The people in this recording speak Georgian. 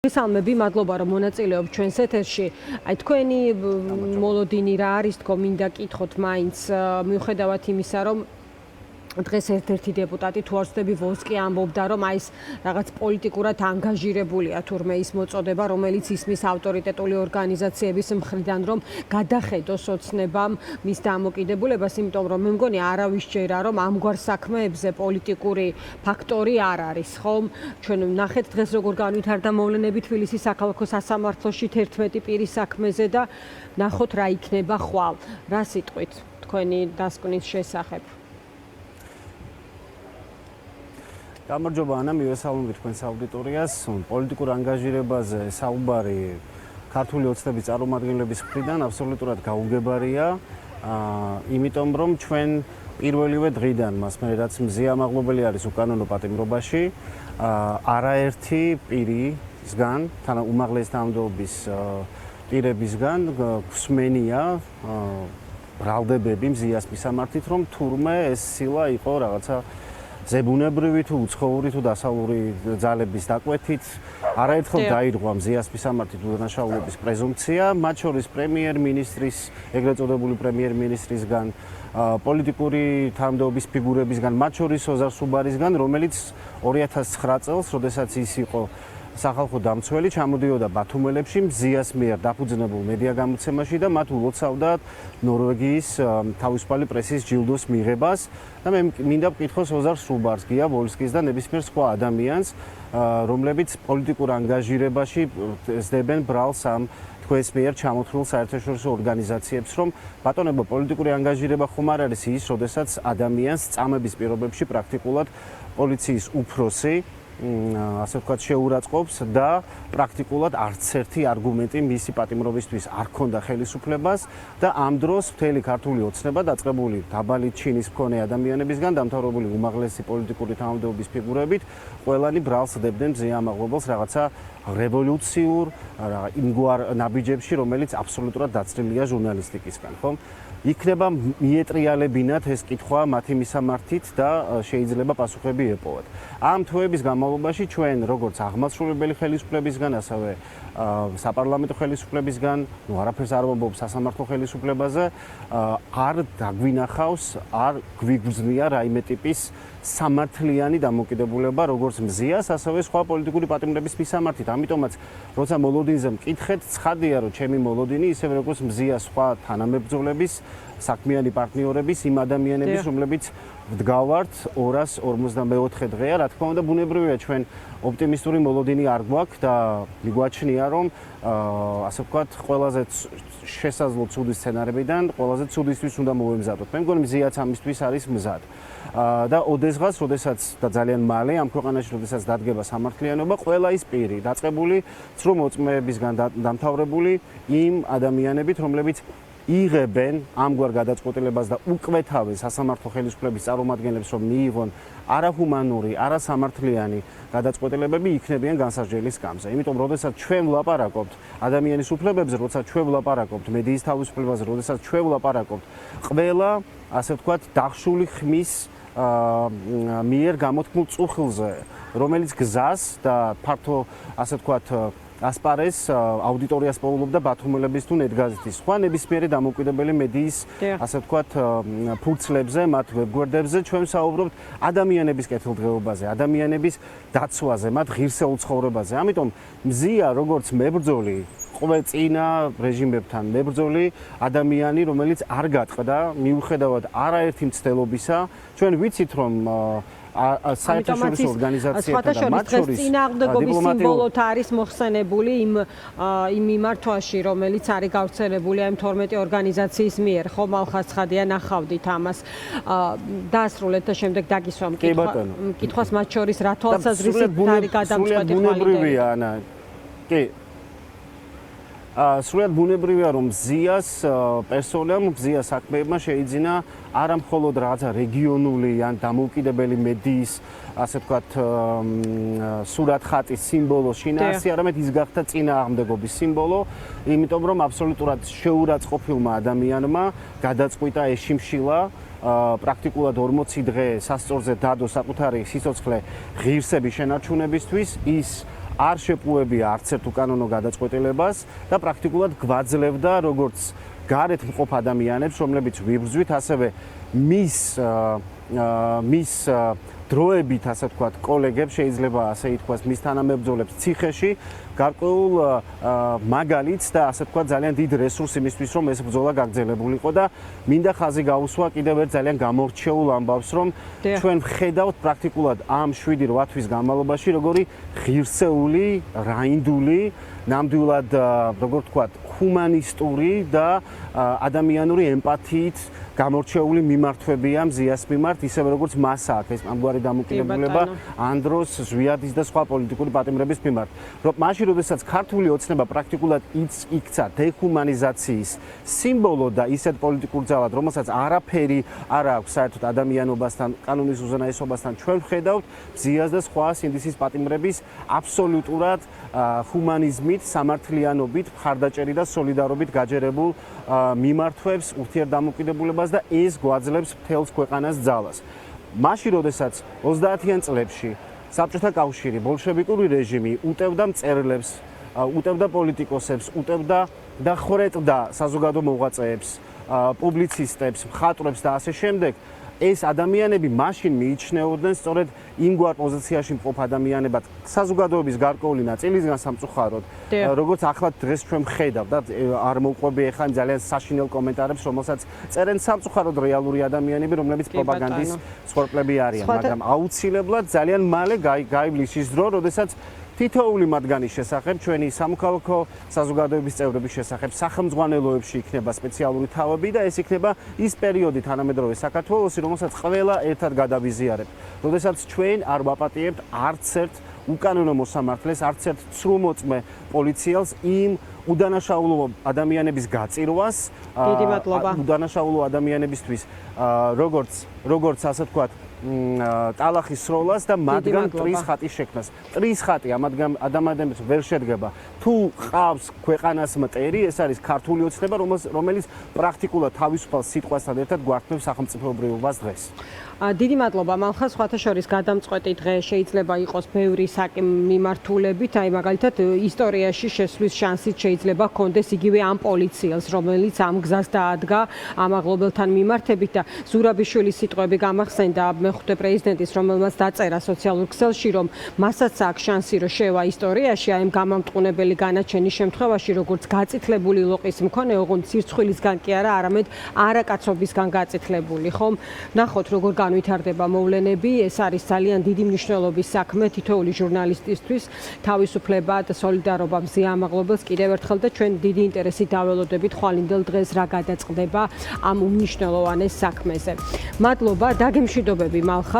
მოგესალმები, მადლობა რომ მონაწილეობთ ჩვენს ეთერში. აი თქვენი მოლოდინი რა არის, თქო, მინდა კითხოთ მაინც მიუხედავად იმისა, რომ დღეს ერთ-ერთი დეპუტატი თუ არ ვცდები ვოსკი ამბობდა, რომ აი ეს რაღაც პოლიტიკურად ანგაჟირებულია თურმე ის მოწოდება, რომელიც ისმის ავტორიტეტული ორგანიზაციების მხრიდან, რომ გადახედოს ოცნებამ მის დამოკიდებულებას, იმიტომ რომ მე მგონი არავის ჯერა, რომ ამგვარ საქმეებზე პოლიტიკური ფაქტორი არ არის, ხომ? ჩვენ ნახეთ დღეს როგორ განვითარდა მოვლენები თბილისის საქალაქო სასამართლოში 11 პირის საქმეზე და ნახოთ რა იქნება ხვალ. რა სიტყვით თქვენი დასკვნის შესახებ? გამარჯობა ანა, მივესალმებით თქვენს აუდიტორიას. პოლიტიკურ ანგაჟირებაზე საუბარი ქართული ოცნების წარმომადგენლების მხრიდან აბსოლუტურად გაუგებარია, იმიტომ რომ ჩვენ პირველივე დღიდან მას მე რაც მზია მაღლობელი არის უკანონო პატიმრობაში, არაერთი პირისგან, უმაღლესი თანამდებობის პირებისგან გვსმენია ბრალდებები მზიას მისამართით, რომ თურმე ეს სილა იყო რაღაცა ზებუნებრივი თუ უცხოური თუ დასავლური ძალების დაკვეთით, არაერთხელ დაირღვა მზიას მისამართით უდანაშაულობის პრეზუმპცია, მათ შორის პრემიერ-მინისტრის, ეგრეთ წოდებული პრემიერ-მინისტრისგან, პოლიტიკური თანამდებობის ფიგურებისგან, მათ შორის ოზარ სუბარისგან, რომელიც 2009 წელს, როდესაც ის იყო სახალხო დამცველი, ჩამოდიოდა ბათუმელებში მზიას მიერ დაფუძნებულ მედია გამოცემაში და მათ ულოცავდა ნორვეგიის თავისუფალი პრესის ჯილდოს მიღებას და მე მინდა ვკითხოს ოზარ სუბარს, გია ვოლსკის და ნებისმიერ სხვა ადამიანს, რომლებიც პოლიტიკურ ანგაჟირებაში ზდებენ ბრალს ამ თქვენს მიერ ჩამოთვლილ საერთაშორისო ორგანიზაციებს, რომ ბატონებო, პოლიტიკური ანგაჟირება ხომ არ არის ის, როდესაც ადამიანს წამების პირობებში პრაქტიკულად პოლიციის უფროსი ასე ვთქვათ შეურაცხყოფს და პრაქტიკულად არც ერთი არგუმენტი მისი პატიმრობისთვის არ ქონდა ხელისუფლებას და ამ დროს მთელი ქართული ოცნება დაწყებული დაბალი ჩინის მქონე ადამიანებისგან დამთავრებული უმაღლესი პოლიტიკური თანამდებობის ფიგურებით ყველანი ბრალს დებდნენ მზია მაღლობელს რაღაცა რევოლუციურ იმგვარ ნაბიჯებში, რომელიც აბსოლუტურად დაცლილია ჟურნალისტიკისგან, ხო? იქნება მიეტრიალებინათ ეს კითხვა მათი მისამართით და შეიძლება პასუხები ეპოვათ. ამ თვეების განმავლობაში ჩვენ როგორც აღმასრულებელი ხელისუფლებისგან, ასევე საპარლამენტო ხელისუფლებისგან, არაფერს არ ვამბობ სასამართლო ხელისუფლებაზე, არ დაგვინახავს, არ გვიგრძნია რაიმე ტიპის სამართლიანი დამოკიდებულება როგორც მზიას, ასევე სხვა პოლიტიკური პატიმრების მისამართით. ამიტომაც, როცა მოლოდინზე მკითხეთ, ცხადია, რომ ჩემი მოლოდინი, ისევე როგორც მზიას სხვა თანამებრძოლების, საქმიანი პარტნიორების, იმ ადამიანების, რომლებიც ვდგავართ 244 დღეა, რა თქმა უნდა, ბუნებრივია ჩვენ ოპტიმისტური მოლოდინი არ გვაქვს და მიგვაჩნია, რომ ასე ვთქვათ, ყველაზე შესაძლო ცუდი სცენარებიდან ყველაზე ცუდისთვის უნდა მოვემზადოთ. მე მგონი მზიაც ამისთვის არის მზად. და ოდესღაც, როდესაც და ძალიან მალე ამ ქვეყანაში, როდესაც დადგება სამართლიანობა, ყველა ის პირი დაწყებული ცრუ მოწმეებისგან დამთავრებული იმ ადამიანებით, რომლებიც იღებენ ამგვარ გადაწყვეტილებას და უკვეთავენ სასამართლო ხელისუფლების წარმომადგენლებს, რომ მიიღონ არაჰუმანური, არასამართლიანი გადაწყვეტილებები, იქნებიან განსარჯელის სკამზე. იმიტომ, როდესაც ჩვენ ვლაპარაკობთ ადამიანის უფლებებზე, როდესაც ჩვენ ვლაპარაკობთ მედიის თავისუფლებაზე, როდესაც ჩვენ ვლაპარაკობთ ყველა, ასე ვთქვათ, დახშული ხმის მიერ გამოთქმულ წუხილზე, რომელიც გზას და ფართო, ასე ვთქვათ, ასპარეს აუდიტორიას პოულობდა ბათუმელების თუ ნეტგაზეთის სხვა ნებისმიერი დამოუკიდებელი მედიის, ასე ვთქვათ, ფურცლებზე, მათ ვებგვერდებზე ჩვენ ვსაუბრობთ ადამიანების კეთილდღეობაზე, ადამიანების დაცვაზე, მათ ღირსეულ ცხოვრებაზე. ამიტომ მზია როგორც მებრძოლი, წინა რეჟიმებთან მებრძოლი ადამიანი, რომელიც არ გატყდა მიუხედავად არაერთი მცდელობისა, ჩვენ ვიცით, რომ საერთაშორისო ორგანიზაციებთან და მათ შორის წინააღმდეგობის სიმბოლოთ არის მოხსენებული იმ მიმართვაში, რომელიც არის გავრცელებული ამ 12 ორგანიზაციის მიერ, ხო, მალხაზ-ცხადია ნახავდით ამას. დაასრულეთ და შემდეგ დაგისვამ კითხვას, მათ შორის რა თვალსაზრისით არის გადამწყვეტი ბუნებრივია, ანა. კი. სრულად ბუნებრივია, რომ მზიას პერსონამ, მზიას საქმეებმა შეიძინა არა მხოლოდ რაღაცა რეგიონული ან დამოუკიდებელი მედიის, ასე ვთქვათ, სურათ-ხატის სიმბოლო შინაარსი, არამედ ის გახდა წინააღმდეგობის სიმბოლო, იმიტომ რომ აბსოლუტურად შეურაცხყოფილმა ადამიანმა გადაწყვიტა ეშიმშილა პრაქტიკულად 40 დღე სასწორზე დადო საკუთარი სიცოცხლე ღირსების შენარჩუნებისთვის, ის არ შეპყუებია არც ერთ უკანონო გადაწყვეტილებას და პრაქტიკულად გვაძლევდა როგორც გარეთ მყოფ ადამიანებს, რომლებიც ვიბრძვით, ასევე მის დროებით, ასე ვთქვათ, კოლეგებს შეიძლება ასე ითქვას, მის თანამებრძოლებს ციხეში გარკვეულ მაგალითს და ასე ვთქვათ, ძალიან დიდ რესურს იმისთვის, რომ ეს ბრძოლა გაგრძელებულიყო და მინდა ხაზი გაუსვა კიდევ ერთ ძალიან გამორჩეულ ამბავს, რომ ჩვენ ვხედავთ პრაქტიკულად ამ 7-8 თვის განმავლობაში, როგორი ღირსეული, რაინდული, ნამდვილად, როგორ ვთქვათ, ჰუმანისტური და ადამიანური ემპათიით გამორჩეული მიმართვებია მზიას მიმართ, ისევე როგორც მასა აქვს ეს ამგვარი დამოკიდებულება ანდროს ზვიადის და სხვა პოლიტიკური პატიმრების მიმართ. რომ მაშინ, როდესაც ქართული ოცნება პრაქტიკულად იქცა დეჰუმანიზაციის სიმბოლო და ისეთ პოლიტიკურ ძალად, რომელსაც არაფერი არ აქვს საერთოდ ადამიანობასთან, კანონის უზენაესობასთან, ჩვენ ვხედავთ მზიას და სხვა სინდისის პატიმრების აბსოლუტურად ჰუმანიზმით, სამართლიანობით, მხარდაჭერით და სოლიდარობით გაჯერებულ მიმართვებს, ურთიერთდამოკიდებულებას და ეს გვაძლევს მთელს ქვეყანას ძალას. მაშინ, როდესაც 30-იან წლებში საბჭოთა კავშირი, ბოლშევიკური რეჟიმი უტევდა მწერლებს, უტევდა პოლიტიკოსებს, უტევდა და ხვრეტდა საზოგადო მოღვაწეებს, პუბლიცისტებს, მხატვრებს და ასე შემდეგ, ეს ადამიანები მაშინ მიიჩნეოდნენ სწორედ იმგვარ პოზიციაში მყოფ ადამიანებად საზოგადოების გარკვეული ნაწილისგან სამწუხაროდ, როგორც ახლა დღეს ჩვენ ვხედავ და არ მოვყვები ახლა ძალიან საშინელ კომენტარებს, რომელსაც წერენ სამწუხაროდ რეალური ადამიანები, რომლებიც პროპაგანდის მსხვერპლები არიან, მაგრამ აუცილებლად ძალიან მალე გაივლის ის დრო, როდესაც თითოეული მათგანის შესახებ, ჩვენი სამოქალაქო საზოგადოების წევრების შესახებ სახელმძღვანელოებში იქნება სპეციალური თავები და ეს იქნება ის პერიოდი თანამედროვე საქართველოსი, რომელსაც ყველა ერთად გადავიზიარებთ. როდესაც ჩვენ არ ვაპატიებთ არც ერთ უკანონო მოსამართლეს, არც ერთ ცრუმოწმე პოლიციელს იმ უდანაშაულო ადამიანების გაწირვას, უდანაშაულო ადამიანებისთვის, როგორც ასე ვთქვათ, ტალახის სროლას და მათგან ტრის ხატის შექმნას. ტრის ხატი ამ ადამიანებს ვერ შედგება. თუ ყავს ქვეყანას მტერი, ეს არის ქართული ოცნება, რომელიც პრაქტიკულად თავისუფალ სიტყვასთან ერთად გვართმევს სახელმწიფოებრიობას დღეს. დიდი მადლობა. მალხა სხვათა შორის გადამწყვეტი დღე შეიძლება იყოს ბევრი მიმართულებით, აი მაგალითად ისტორიაში შესვლის შანსით შეიძლება ჰქონდეს იგივე ამ პოლიციელს, რომელიც ამ გზას დაადგა ამაღლობელთან მიმართებით და ზურაბიშვილის სიტყვები გამახსენდა მეხუთე პრეზიდენტის, რომელმაც დაწერა სოციალურ ქსელში, რომ მასაც აქვს შანსი, რომ შევა ისტორიაში, აი ამ გამამტყუნებელი განაჩენის შემთხვევაში, როგორც გაწითლებული ლოყის მქონე, ოღონდ სირცხვილისგან კი არა, არამედ არაკაცობისგან გაწითლებული, ხომ? ნახოთ, როგორ ვითარდება მოვლენები, ეს არის ძალიან დიდი მნიშვნელობის საქმე თითოეული ჟურნალისტისთვის, თავისუფლება და სოლიდარობა მზია ამაღლობელს კიდევ ერთხელ და ჩვენ დიდი ინტერესით დაველოდებით ხვალინდელ დღეს რა გადაწყდება ამ უმნიშვნელოვანეს საქმეზე. მადლობა, დაგემშვიდობები მალხა.